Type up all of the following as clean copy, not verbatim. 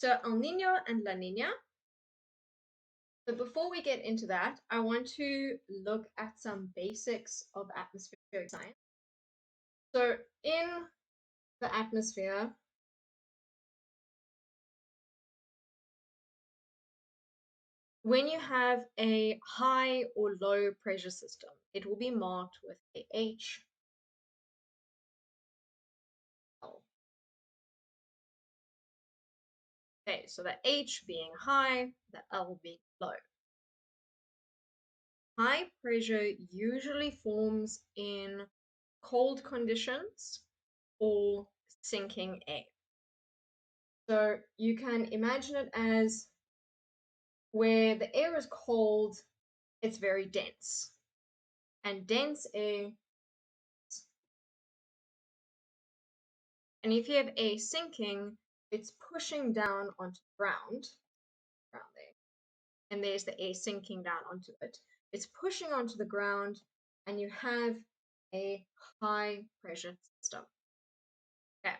So El Nino and La Nina. But before we get into that, I want to look at some basics of atmospheric science. So in the atmosphere, when you have a high or low pressure system, it will be marked with a H, L. Okay, so the H being high, the L being low. High pressure usually forms in cold conditions or sinking air. So you can imagine it as where the air is cold, it's very dense. And dense air, and if you have air sinking, it's pushing down onto the ground, around there. And there's the air sinking down onto it. It's pushing onto the ground, and you have a high pressure system. Okay.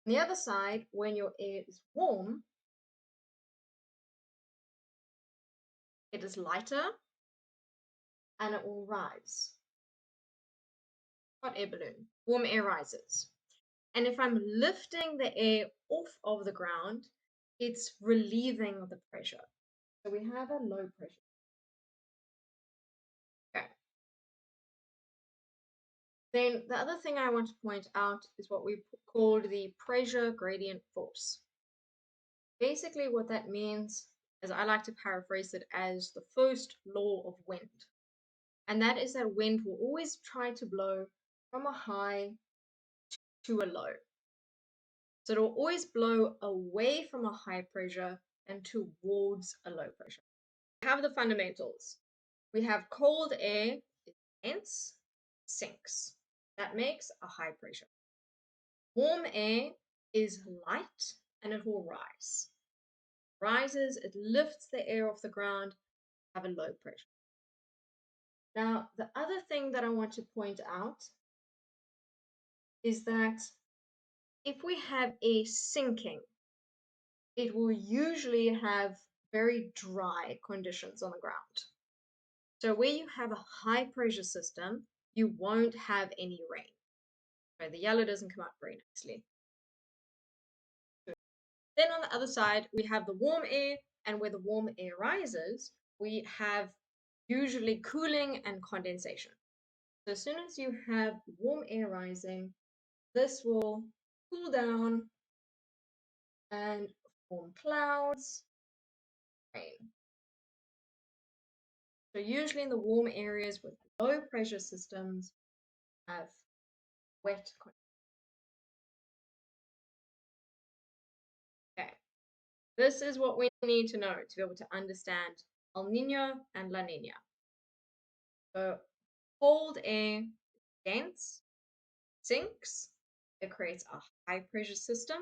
On the other side, when your air is warm, it is lighter and it will rise. Hot air balloon, warm air rises. And if I'm lifting the air off of the ground, it's relieving the pressure. So we have a low pressure. Okay. Then the other thing I want to point out is what we called the pressure gradient force. Basically what that means is I like to paraphrase it as the first law of wind. And that is that wind will always try to blow from a high to a low. So it will always blow away from a high pressure and towards a low pressure. We have the fundamentals. We have cold air is dense, sinks. That makes a high pressure. Warm air is light and it will rise. Rises, it lifts the air off the ground, have a low pressure. Now, the other thing that I want to point out is that if we have air sinking, it will usually have very dry conditions on the ground. So where you have a high pressure system, you won't have any rain. So the yellow doesn't come out very nicely. Then on the other side, we have the warm air, and where the warm air rises, we have usually cooling and condensation. So as soon as you have warm air rising, this will cool down and form clouds, rain. So usually in the warm areas with low pressure systems have wet conditions. Okay. This is what we need to know to be able to understand El Nino and La Nina. So cold air, dense, sinks, it creates a high pressure system,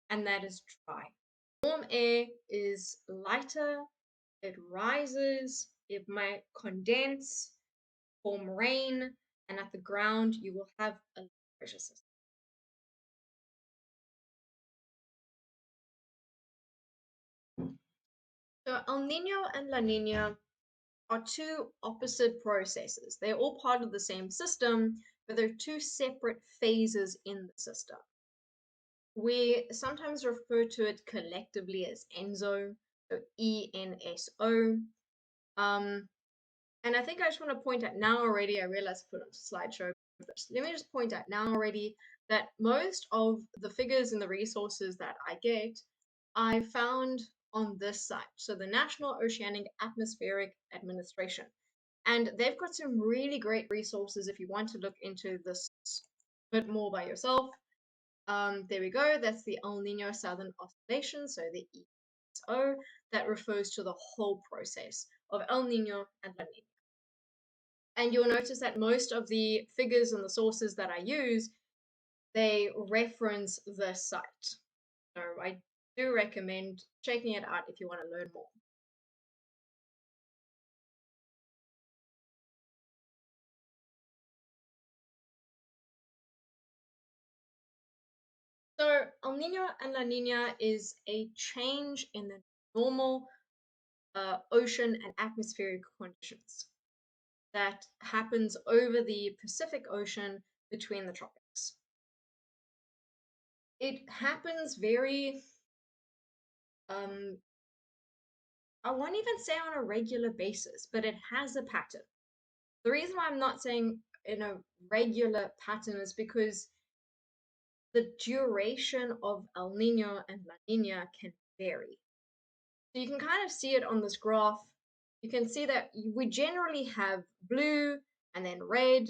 and that is dry. Warm air is lighter, it rises, it might condense, form rain, and at the ground you will have a low pressure system. So El Nino and La Nina are two opposite processes. They're all part of the same system, but they're two separate phases in the system. We sometimes refer to it collectively as ENSO, so ENSO. And I think I just want to point out now already, I realized I put it on slideshow, but let me just point out now already that most of the figures and the resources that I get, I found on this site. So the National Oceanic Atmospheric Administration. And they've got some really great resources if you want to look into this a bit more by yourself. There we go. That's the El Nino Southern Oscillation, so the ESO, that refers to the whole process of El Nino and La Nina. And you'll notice that most of the figures and the sources that I use, they reference the site. So I do recommend checking it out if you want to learn more. So El Nino and La Nina is a change in the normal ocean and atmospheric conditions that happens over the Pacific Ocean between the tropics. It happens very, um, I won't even say on a regular basis, but it has a pattern. The reason why I'm not saying in a regular pattern is because the duration of El Nino and La Nina can vary. So you can kind of see it on this graph. You can see that we generally have blue and then red,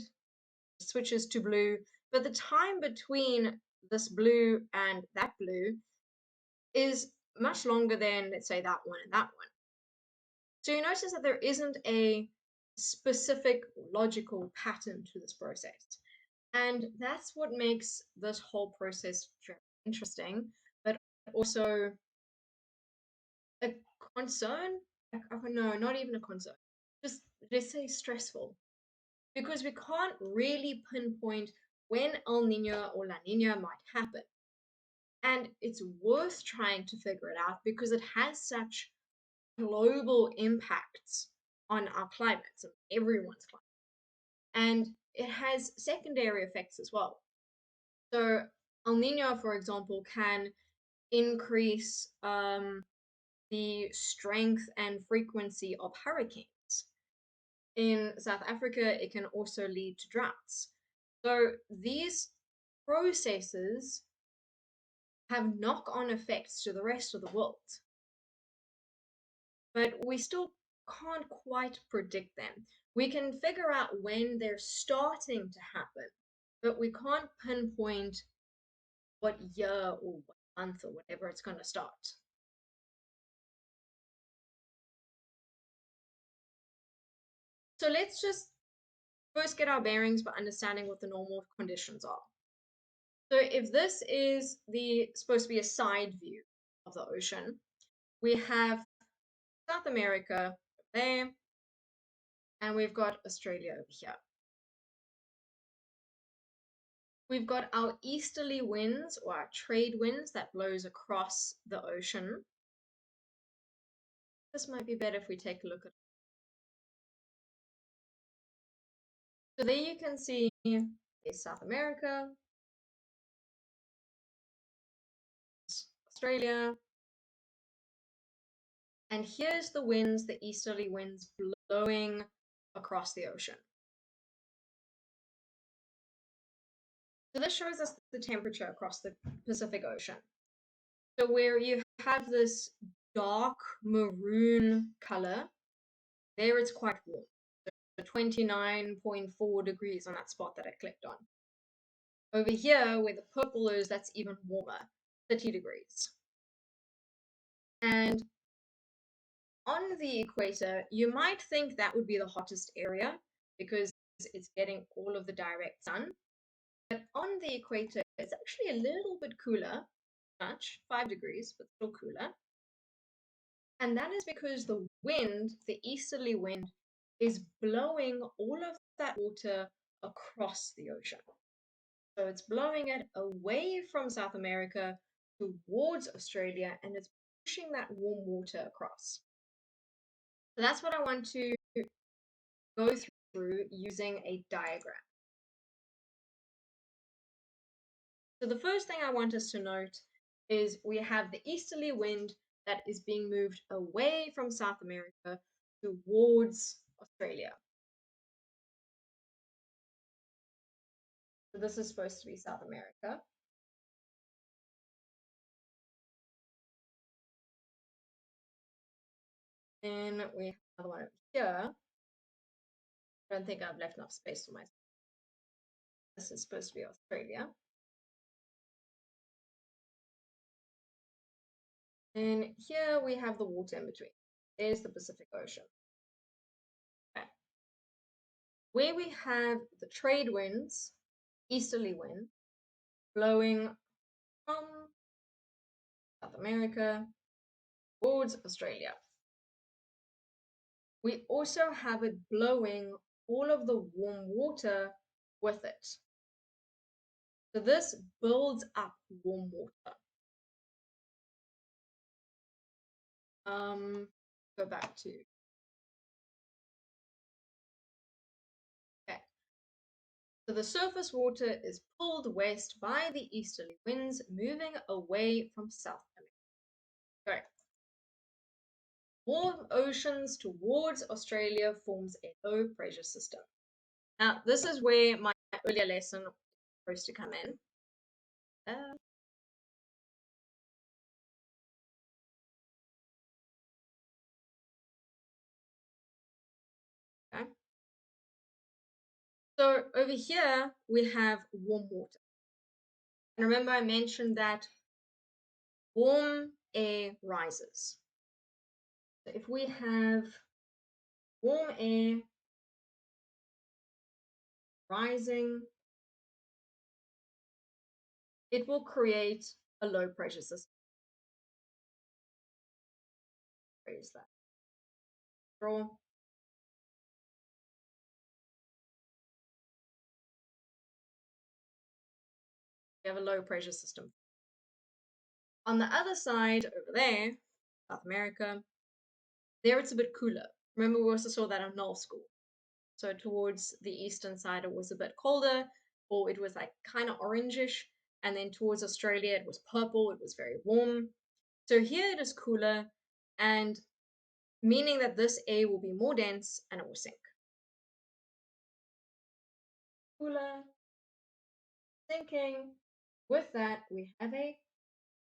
switches to blue, but the time between this blue and that blue is much longer than, let's say, that one and that one. So you notice that there isn't a specific logical pattern to this process. And that's what makes this whole process very interesting, but also a concern. No, not even a concern. Just let's say stressful. Because we can't really pinpoint when El Nino or La Nina might happen. And it's worth trying to figure it out because it has such global impacts on our climates and everyone's climate. And it has secondary effects as well. So El Nino, for example, can increase the strength and frequency of hurricanes. In South Africa, it can also lead to droughts. So these processes have knock on effects to the rest of the world, but we still can't quite predict them. We can figure out when they're starting to happen, but we can't pinpoint what year or what month or whatever it's going to start. So let's just first get our bearings by understanding what the normal conditions are. So if this is the supposed to be a side view of the ocean, we have South America there, and we've got Australia over here. We've got our easterly winds or our trade winds that blows across the ocean. This might be better if we take a look at. So there you can see is South America, Australia, and here's the winds, the easterly winds blowing across the ocean. So this shows us the temperature across the Pacific Ocean. So where you have this dark maroon color, there it's quite warm. So 29.4 degrees on that spot that I clicked on. Over here, where the purple is, that's even warmer, 30 degrees. And on the equator, you might think that would be the hottest area because it's getting all of the direct sun. But on the equator, it's actually a little bit cooler, much, 5 degrees, but still cooler. And that is because the wind, the easterly wind, is blowing all of that water across the ocean. So it's blowing it away from South America towards Australia and it's pushing that warm water across. So that's what I want to go through using a diagram. So the first thing I want us to note is we have the easterly wind that is being moved away from South America towards Australia. So this is supposed to be South America. Then we have another one over here. I don't think I've left enough space for myself. This is supposed to be Australia. And here we have the water in between. There's the Pacific Ocean. Okay. Where we have the trade winds, easterly wind, blowing from South America towards Australia. We also have it blowing all of the warm water with it. So this builds up warm water. Go back to, okay. So the surface water is pulled west by the easterly winds moving away from South America. Okay. Warm oceans towards Australia forms a low pressure system. Now, this is where my earlier lesson was supposed to come in. Uh, okay. So over here, we have warm water. And remember I mentioned that warm air rises. So if we have warm air rising, it will create a low pressure system. Raise that. Draw. We have a low pressure system. On the other side, over there, South America, there it's a bit cooler. Remember, we also saw that on null school. So towards the eastern side, it was a bit colder, or it was like kind of orangish. And then towards Australia, it was purple. It was very warm. So here it is cooler, and meaning that this air will be more dense and it will sink. Cooler, sinking. With that, we have a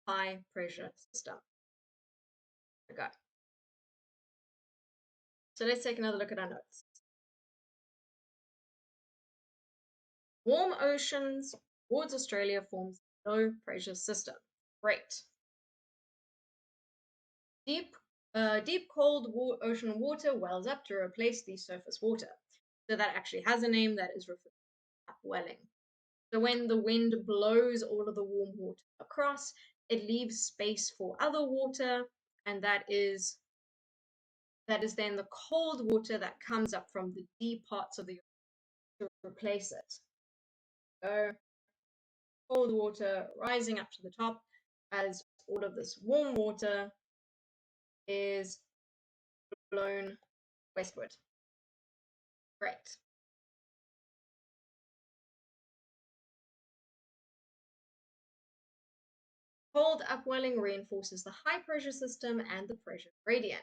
high pressure system. Okay. So let's take another look at our notes. Warm oceans towards Australia forms a low pressure system. Great. Deep cold ocean water wells up to replace the surface water. So that actually has a name that is referred to as upwelling. So when the wind blows all of the warm water across, it leaves space for other water, and that is then the cold water that comes up from the deep parts of the ocean to replace it. So cold water rising up to the top as all of this warm water is blown westward. Great. Cold upwelling reinforces the high pressure system and the pressure gradient.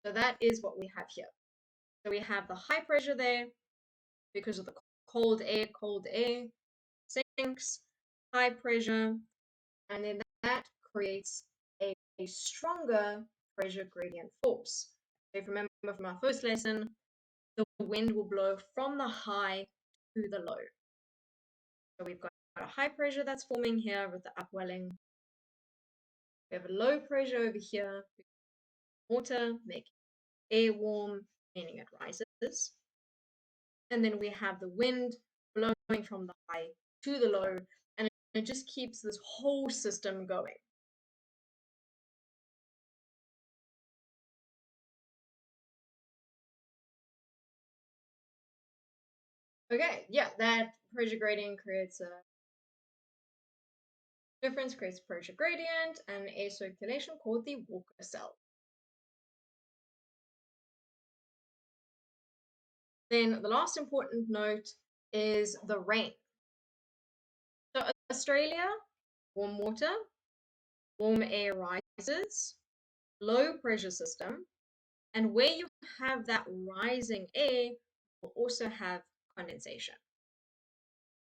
So that is what we have here. So we have the high pressure there because of the cold air sinks, high pressure, and then that creates a stronger pressure gradient force. So if you remember from our first lesson, the wind will blow from the high to the low. So we've got a high pressure that's forming here with the upwelling. We have a low pressure over here, water making air warm, meaning it rises. And then we have the wind blowing from the high to the low, and it just keeps this whole system going. Okay, yeah, that pressure gradient creates a difference, creates pressure gradient and air circulation called the Walker cell. Then the last important note is the rain. So Australia, warm water, warm air rises, low pressure system, and where you have that rising air, will also have condensation.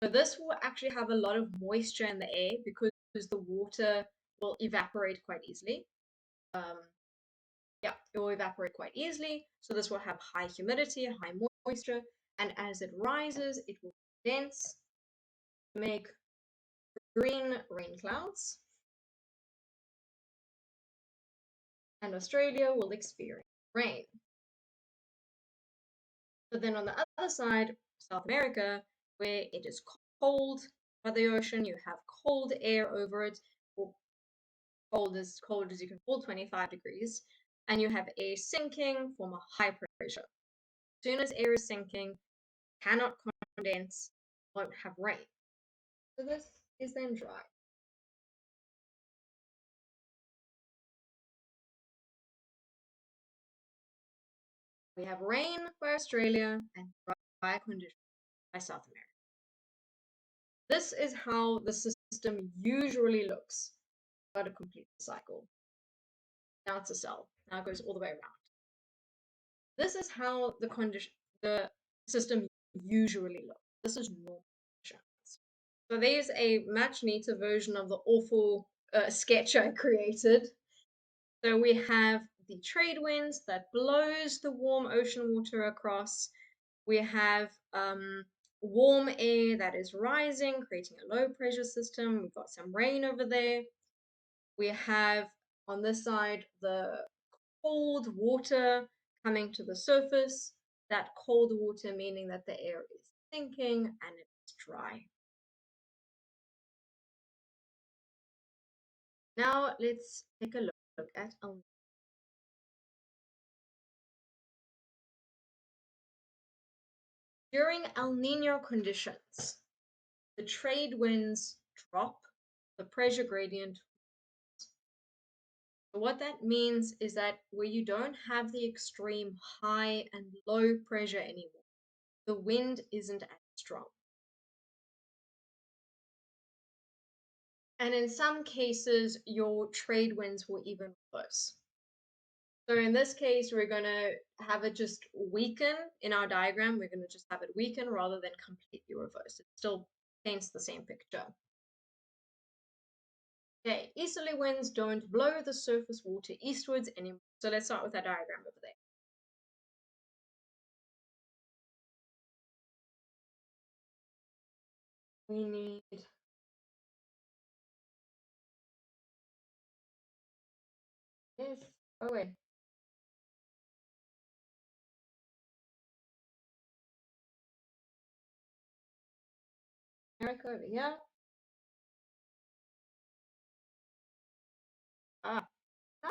So this will actually have a lot of moisture in the air because the water will evaporate quite easily. Um, yeah, it will evaporate quite easily. So this will have high humidity, high moisture, and as it rises, it will condense, make green rain clouds, and Australia will experience rain. But then on the other side, South America, where it is cold by the ocean, you have cold air over it, or cold as you can hold 25 degrees, and you have air sinking from a high pressure. As soon as air is sinking, cannot condense, won't have rain. So this is then dry. We have rain by Australia and dry conditions by South America. This is how the system usually looks. Got to complete the cycle. Now it's a cell. Now it goes all the way around. This is how the system usually looks. This is normal conditions. So there's a much neater version of the awful sketch I created. So we have the trade winds that blows the warm ocean water across. We have warm air that is rising, creating a low pressure system. We've got some rain over there. We have on this side the cold water coming to the surface. That cold water meaning that the air is sinking and it's dry. Now let's take a look at El Nino. During El Nino conditions, the trade winds drop, the pressure gradient. What that means is that where you don't have the extreme high and low pressure anymore, the wind isn't as strong. And in some cases, your trade winds will even reverse. So in this case, we're going to have it just weaken in our diagram. We're going to just have it weaken rather than completely reverse. It still paints the same picture. Okay, easterly winds don't blow the surface water eastwards anymore. So let's start with that diagram over there. We need this. Oh wait. America over here. Ah, no.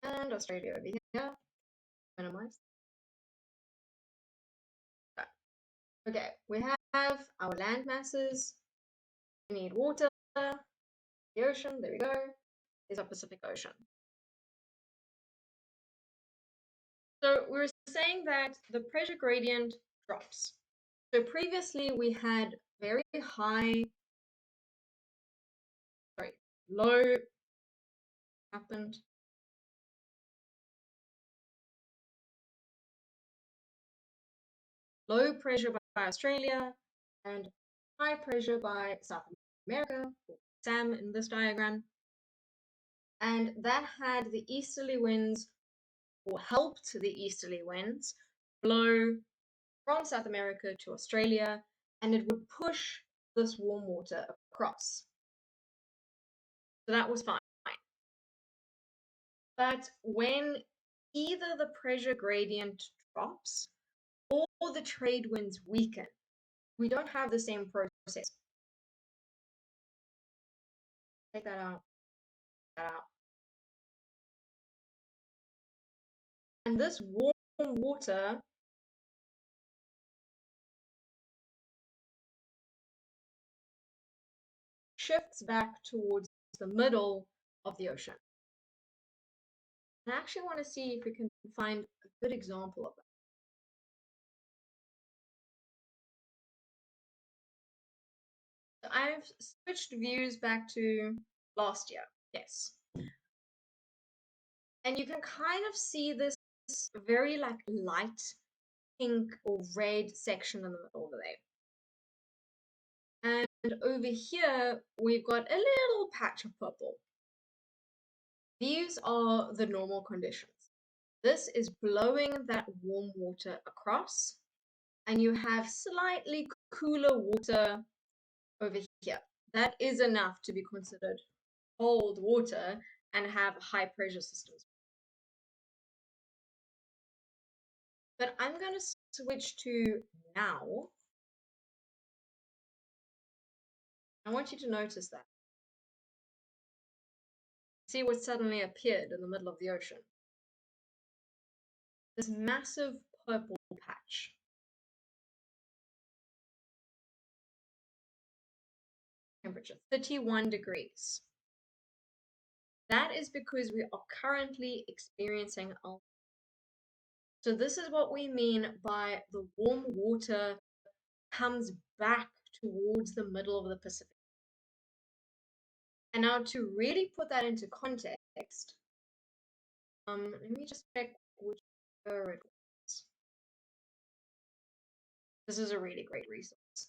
And Australia over here. Minimize. Okay, we have our land masses. We need water, the ocean. There we go. There's our Pacific Ocean. So we were saying that the pressure gradient drops. So previously we had very high, sorry, low happened. Low pressure by Australia and high pressure by South America, or SAM in this diagram. And that had the easterly winds, or helped the easterly winds, blow from South America to Australia, and it would push this warm water across. So that was fine. But when either the pressure gradient drops or the trade winds weaken, we don't have the same process. Take that out, that out. And this warm water shifts back towards the middle of the ocean. And I actually want to see if we can find a good example of that. So I've switched views back to last year. Yes. And you can kind of see this very like light pink or red section in the middle over there. And over here, we've got a little patch of purple. These are the normal conditions. This is blowing that warm water across, and you have slightly cooler water over here. That is enough to be considered cold water and have high pressure systems. But I'm going to switch to now. I want you to notice that. See what suddenly appeared in the middle of the ocean. this massive purple patch. Temperature 31 degrees. That is because we are currently experiencing El Niño. So this is what we mean by the warm water comes back towards the middle of the Pacific. And now to really put that into context, let me just check which year it was. This is a really great resource.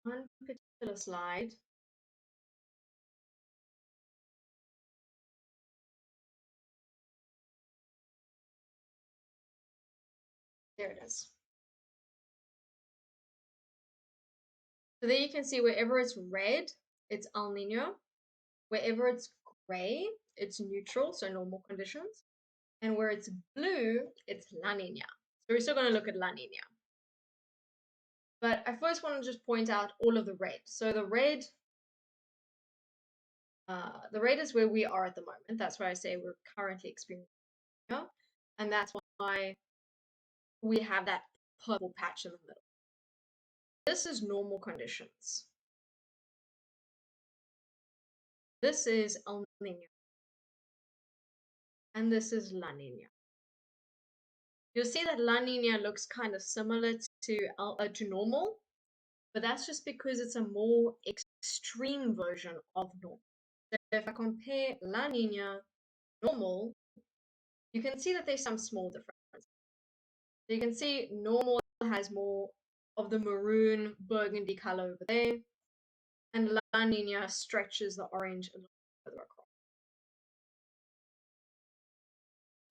One particular slide. There it is. So there you can see wherever it's red, it's El Nino. Wherever it's gray, it's neutral, so normal conditions. And where it's blue, it's La Nina. So we're still going to look at La Nina. But I first want to just point out all of the red. So the red is where we are at the moment. That's why I say we're currently experiencing it. And that's why we have that purple patch in the middle. This is normal conditions. This is El Nino. And this is La Nina. You'll see that La Nina looks kind of similar to normal, but that's just because it's a more extreme version of normal. So if I compare La Nina, normal, you can see that there's some small differences. So you can see normal has more of the maroon burgundy color over there, and La Nina stretches the orange a little further across.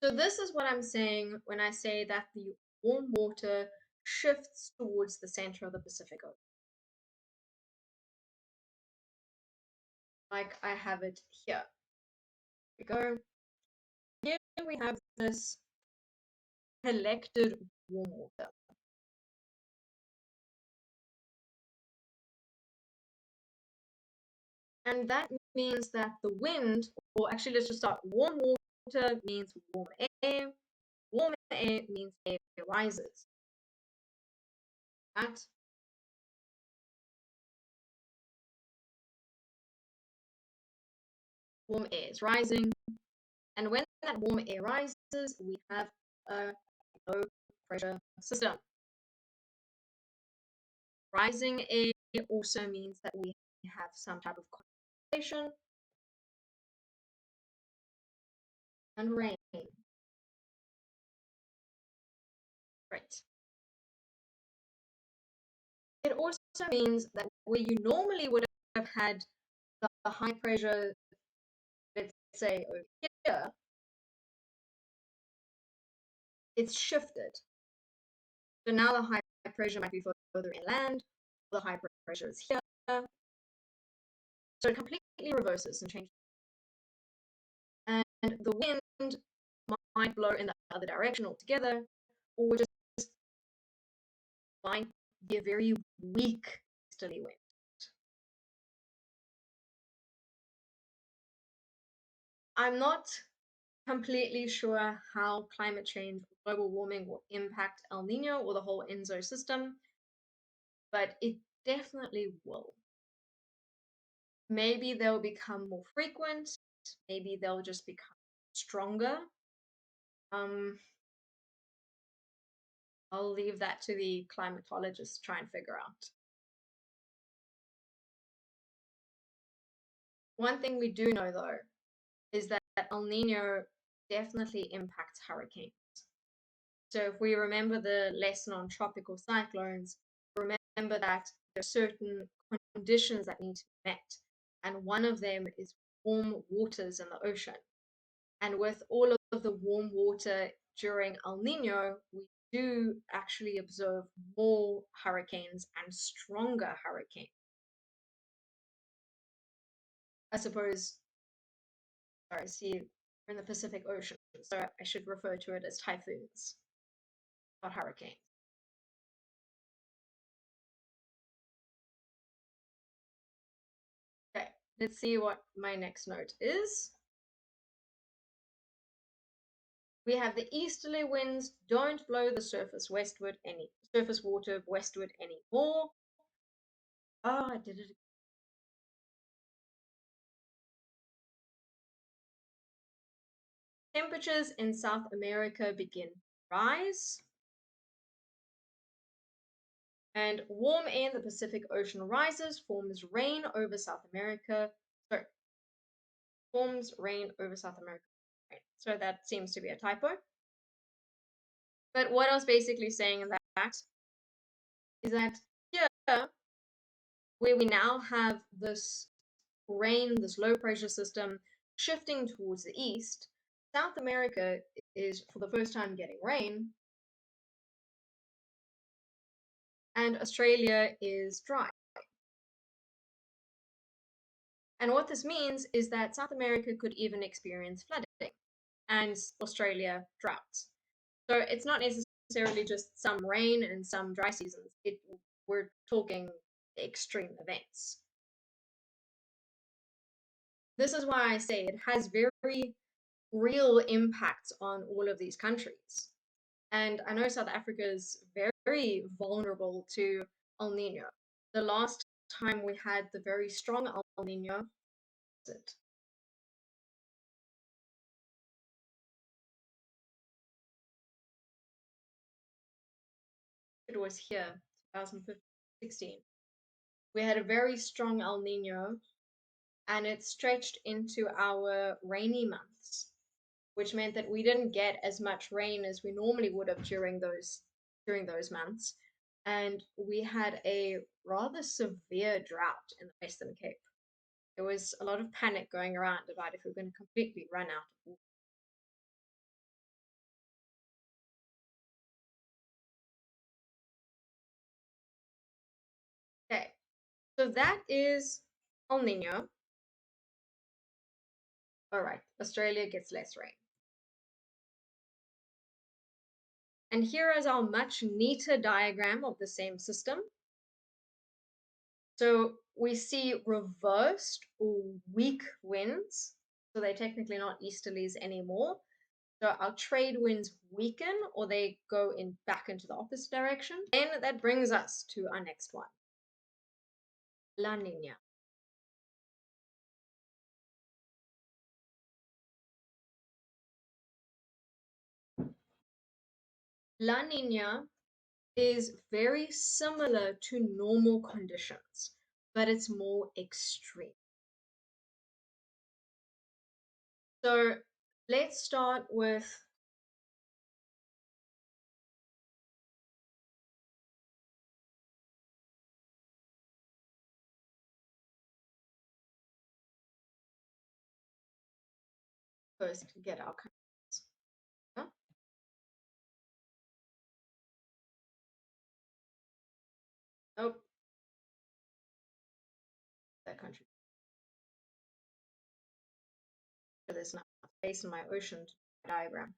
So this is what I'm saying when I say that the warm water shifts towards the center of the Pacific Ocean. Like I have it here. Here we go. Here we have this collected warm water. And that means that the wind, or actually let's just start, warm water means warm air. Warm air means air rises. That warm air is rising. And when that warm air rises, we have a low pressure system. Rising air also means that we have some type of condensation and rain. Right. It also means that where you normally would have had the high pressure, let's say over here, it's shifted. So now the high pressure might be further inland, the high pressure is here. So it completely reverses and changes. And the wind might blow in the other direction altogether, or just might be a very weak easterly wind. I'm not completely sure how climate change or global warming will impact El Nino or the whole ENSO system, but it definitely will. Maybe they'll become more frequent, maybe they'll just become stronger. I'll leave that to the climatologists to try and figure out. One thing we do know though is that El Nino definitely impacts hurricanes. So if we remember the lesson on tropical cyclones, remember that there are certain conditions that need to be met. And one of them is warm waters in the ocean. And with all of the warm water during El Nino, we do actually observe more hurricanes and stronger hurricanes. I suppose, sorry, see, we're in the Pacific Ocean, so I should refer to it as typhoons, not hurricanes. Okay, Let's see what my next note is. We have the easterly winds don't blow the surface water westward anymore. Oh, I did it. Temperatures in South America begin to rise. And warm air in the Pacific Ocean rises, forms rain over South America. Sorry, forms rain over South America. Right. So that seems to be a typo. But what I was basically saying in that is that here, where we now have this rain, this low pressure system shifting towards the east, South America is for the first time getting rain, and Australia is dry. And what this means is that South America could even experience flooding and Australia droughts. So it's not necessarily just some rain and some dry seasons. We're talking extreme events. This is why I say it has very real impacts on all of these countries. And I know South Africa is very vulnerable to El Nino. The last time we had the very strong El Nino, it was here, 2015-16. We had a very strong El Nino, and it stretched into our rainy months, which meant that we didn't get as much rain as we normally would have during those months. And we had a rather severe drought in the Western Cape. There was a lot of panic going around about if we we're going to completely run out of water. Okay, so that is El Nino. All right, Australia gets less rain. And here is our much neater diagram of the same system. So we see reversed or weak winds. So they're technically not easterlies anymore. So our trade winds weaken or they go back into the opposite direction. Then that brings us to our next one, La Nina. La Nina is very similar to normal conditions, but it's more extreme. So let's start with first get our countries. Yeah? Oh, that country. There's not space in my ocean diagram.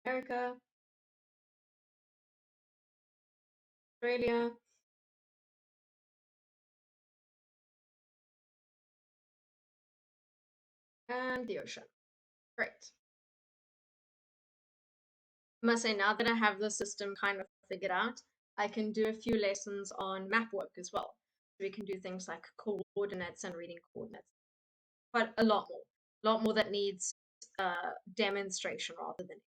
America, Australia, and the ocean. Great. I must say, now that I have the system kind of figured out, I can do a few lessons on map work as well. So we can do things like coordinates and reading coordinates. But a lot more that needs demonstration rather than.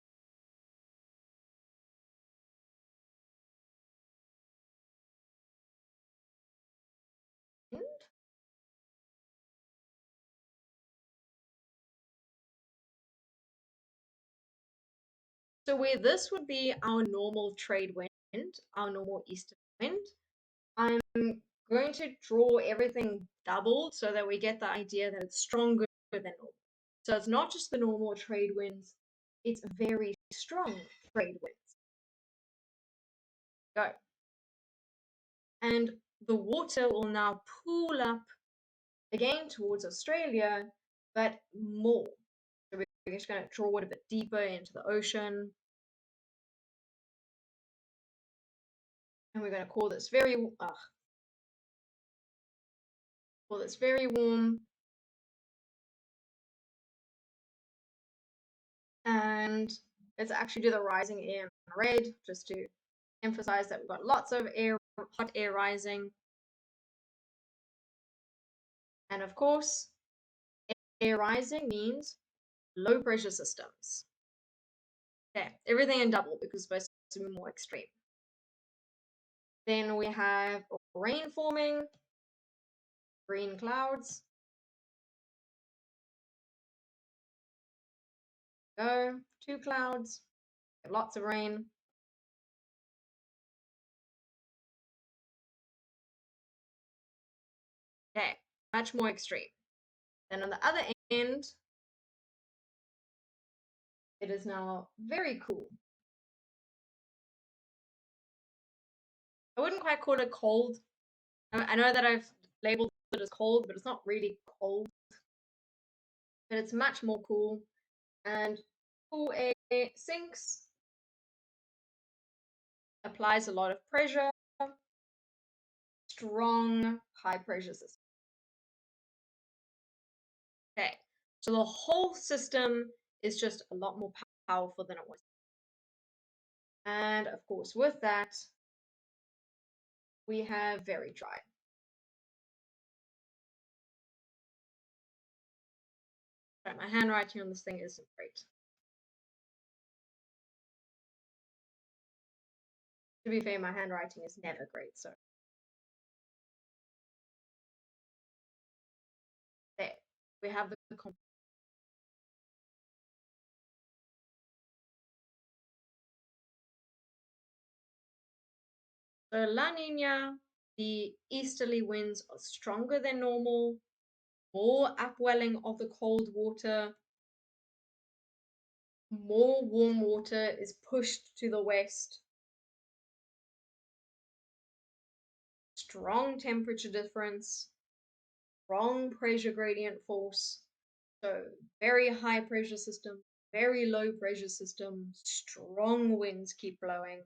So where this would be our normal trade wind, our normal easterly wind, I'm going to draw everything doubled so that we get the idea that it's stronger than normal. So it's not just the normal trade winds, it's very strong trade winds. Go. And the water will now pool up again towards Australia, but more. So we're just going to draw it a bit deeper into the ocean. And we're going to call this Well, it's very warm, and let's actually do the rising air in red, just to emphasize that we've got lots of air, hot air rising. And of course, air rising means low pressure systems. Okay, everything in double because it's supposed to be more extreme. Then we have rain forming, green clouds. Go, two clouds, lots of rain. Okay, much more extreme. Then on the other end, it is now very cool. I wouldn't quite call it cold. I know that I've labeled it as cold, but it's not really cold. But it's much more cool. And cool air sinks, applies a lot of pressure, strong high pressure system. Okay, so the whole system is just a lot more powerful than it was. And of course, with that, we have very dry. Right, my handwriting on this thing isn't great. To be fair, my handwriting is never great, so there. We have the so La Nina, the easterly winds are stronger than normal, more upwelling of the cold water, more warm water is pushed to the west, strong temperature difference, strong pressure gradient force, so very high pressure system, very low pressure system, strong winds keep blowing.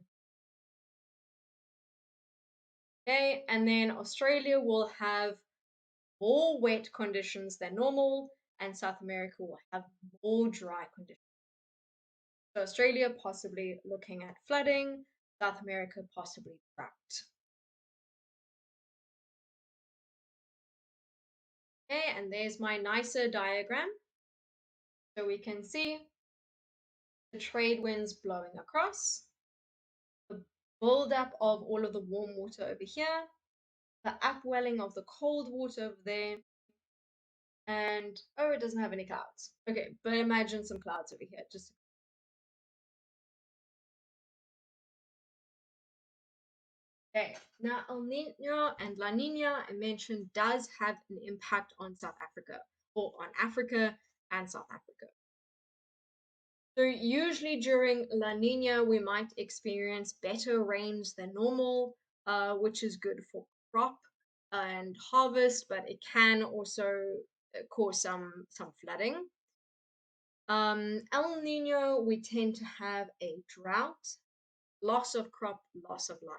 Okay, and then Australia will have more wet conditions than normal, and South America will have more dry conditions. So Australia possibly looking at flooding, South America possibly drought. Okay, and there's my nicer diagram. So we can see the trade winds blowing across, the buildup of all of the warm water over here, the upwelling of the cold water over there, and oh, it doesn't have any clouds. Okay, but imagine some clouds over here. Just okay. Now El Nino and La Nina, I mentioned, does have an impact on South Africa, or on Africa and South Africa. So usually during La Nina, we might experience better rains than normal, which is good for crop and harvest, but it can also cause some flooding. El Nino, we tend to have a drought, loss of crop, loss of life.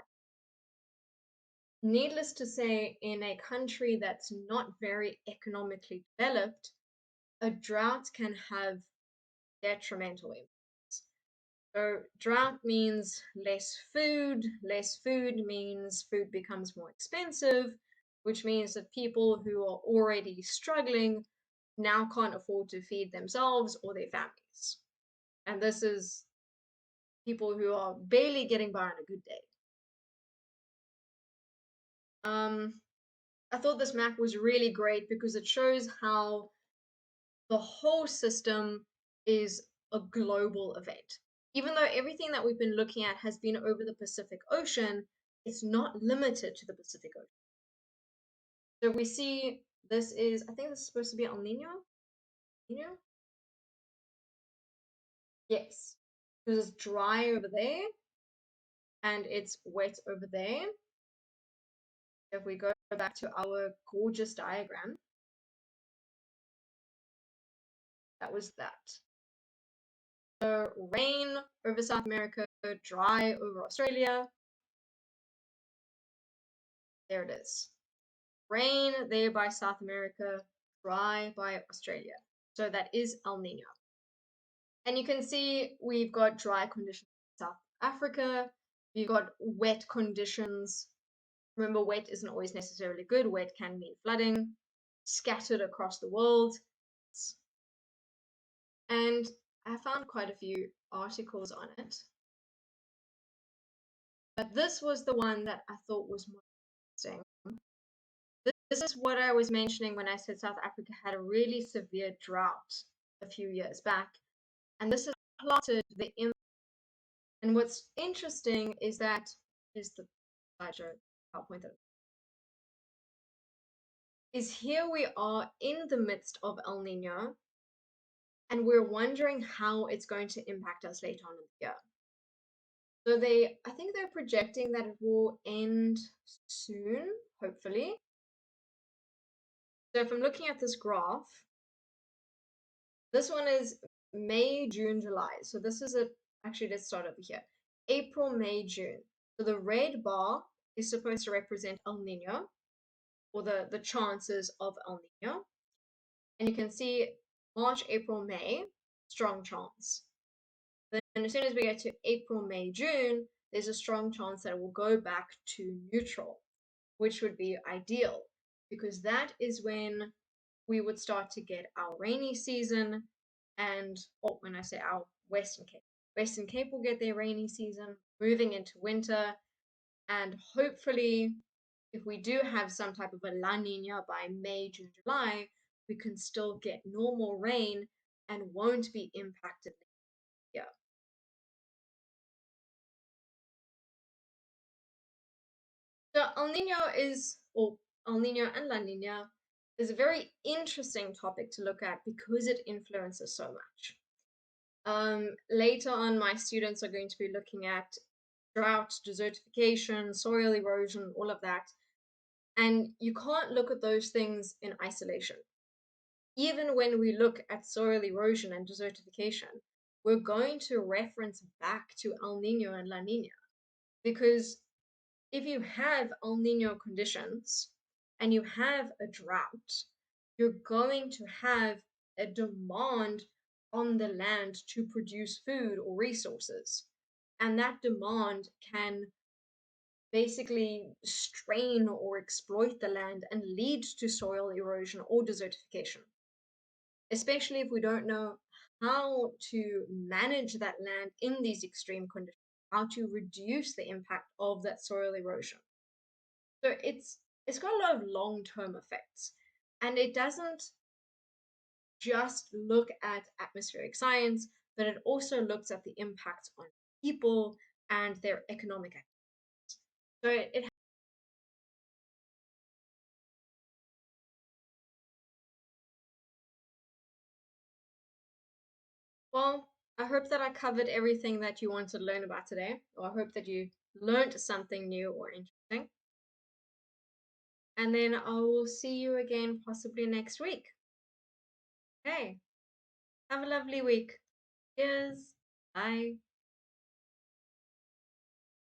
Needless to say, in a country that's not very economically developed, a drought can have detrimental impacts. So, drought means less food. Less food means food becomes more expensive, which means that people who are already struggling now can't afford to feed themselves or their families. And this is people who are barely getting by on a good day. I thought this map was really great because it shows how the whole system is a global event. Even though everything that we've been looking at has been over the Pacific Ocean, it's not limited to the Pacific Ocean. So we see this is, I think this is supposed to be El Nino. Nino? Yes, because it's dry over there and it's wet over there. If we go back to our gorgeous diagram, that was that. So rain over South America, dry over Australia. There it is. rain there by South America, dry by Australia. So that is El Nino. And you can see we've got dry conditions in South Africa. You've got wet conditions. Remember, wet isn't always necessarily good. Wet can mean flooding, scattered across the world. And I found quite a few articles on it. But this was the one that I thought was more interesting. This is what I was mentioning when I said South Africa had a really severe drought a few years back. And this has plotted the and what's interesting is that is the slideshow PowerPoint that is here we are in the midst of El Nino, and we're wondering how it's going to impact us later on in the year. So I think they're projecting that it will end soon, hopefully. So if I'm looking at this graph, this one is May, June, July. So this is actually, let's start over here. April, May, June. So the red bar is supposed to represent El Nino, or the chances of El Nino. And you can see March, April, May, strong chance. Then as soon as we get to April, May, June, there's a strong chance that it will go back to neutral, which would be ideal because that is when we would start to get our rainy season. And when I say our Western Cape will get their rainy season, moving into winter. And hopefully, if we do have some type of a La Nina by May, June, July, we can still get normal rain and won't be impacted here. So El Nino and La Nina is a very interesting topic to look at because it influences so much. Later on, my students are going to be looking at drought, desertification, soil erosion, all of that. And you can't look at those things in isolation. Even when we look at soil erosion and desertification, we're going to reference back to El Nino and La Nina. Because if you have El Nino conditions and you have a drought, you're going to have a demand on the land to produce food or resources. And that demand can basically strain or exploit the land and lead to soil erosion or desertification, especially if we don't know how to manage that land in these extreme conditions, how to reduce the impact of that soil erosion. So it's got a lot of long-term effects, and it doesn't just look at atmospheric science, but it also looks at the impacts on people and their economic activities. So it well, I hope that I covered everything that you wanted to learn about today, or I hope that you learned something new or interesting. And then I will see you again possibly next week. Okay, have a lovely week. Cheers. Bye.